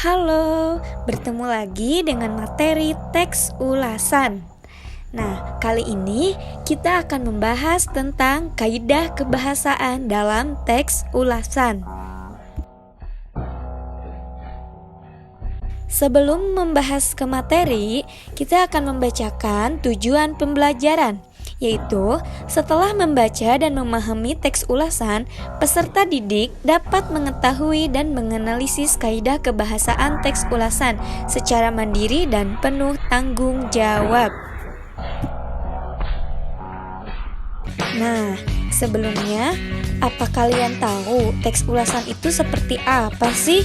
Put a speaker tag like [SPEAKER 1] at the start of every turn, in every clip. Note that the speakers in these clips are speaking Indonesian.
[SPEAKER 1] Halo, bertemu lagi dengan materi teks ulasan. Nah, kali ini kita akan membahas tentang kaidah kebahasaan dalam teks ulasan. Sebelum membahas ke materi, kita akan membacakan tujuan pembelajaran, yaitu setelah membaca dan memahami teks ulasan, peserta didik dapat mengetahui dan menganalisis kaidah kebahasaan teks ulasan secara mandiri dan penuh tanggung jawab. Nah, sebelumnya, apa kalian tahu teks ulasan itu seperti apa sih?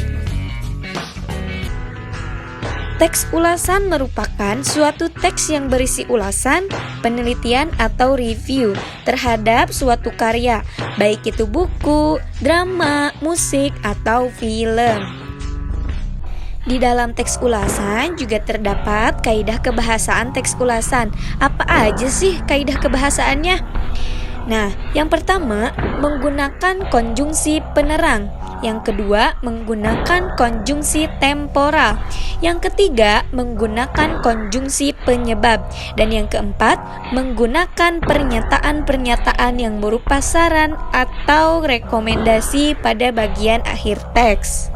[SPEAKER 1] Teks ulasan merupakan suatu teks yang berisi ulasan, penelitian, atau review terhadap suatu karya, baik itu buku, drama, musik, atau film. Di dalam teks ulasan juga terdapat kaidah kebahasaan teks ulasan. Apa aja sih kaidah kebahasaannya? Nah, yang pertama, menggunakan konjungsi penerang. Yang kedua, menggunakan konjungsi temporal. Yang ketiga, menggunakan konjungsi penyebab. Dan yang keempat, menggunakan pernyataan-pernyataan yang berupa saran atau rekomendasi pada bagian akhir teks.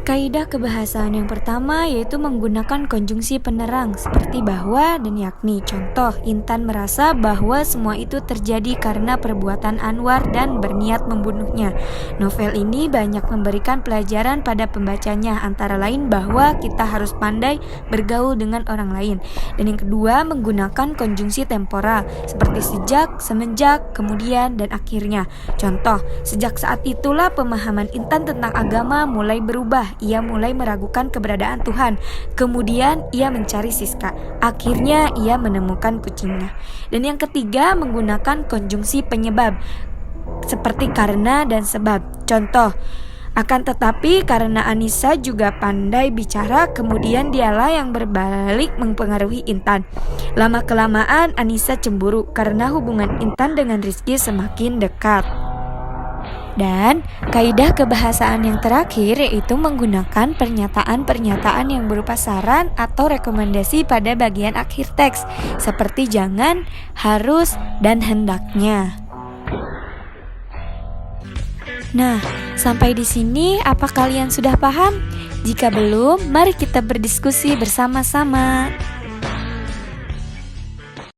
[SPEAKER 1] Kaidah kebahasaan yang pertama yaitu menggunakan konjungsi penerang seperti bahwa dan yakni. Contoh, Intan merasa bahwa semua itu terjadi karena perbuatan Anwar dan berniat membunuhnya. Novel ini banyak memberikan pelajaran pada pembacanya, antara lain bahwa kita harus pandai bergaul dengan orang lain. Dan yang kedua, menggunakan konjungsi temporal seperti sejak, semenjak, kemudian, dan akhirnya. Contoh, sejak saat itulah pemahaman Intan tentang agama mulai berubah. Ia mulai meragukan keberadaan Tuhan. Kemudian ia mencari Siska. Akhirnya ia menemukan kucingnya. Dan yang ketiga, menggunakan konjungsi penyebab seperti karena dan sebab. Contoh, akan tetapi karena Anissa juga pandai bicara, kemudian dialah yang berbalik mempengaruhi Intan. Lama-kelamaan Anissa cemburu karena hubungan Intan dengan Rizky semakin dekat. Dan kaidah kebahasaan yang terakhir yaitu menggunakan pernyataan-pernyataan yang berupa saran atau rekomendasi pada bagian akhir teks seperti jangan, harus, dan hendaknya. Nah, sampai di sini apa kalian sudah paham? Jika belum, mari kita berdiskusi bersama-sama.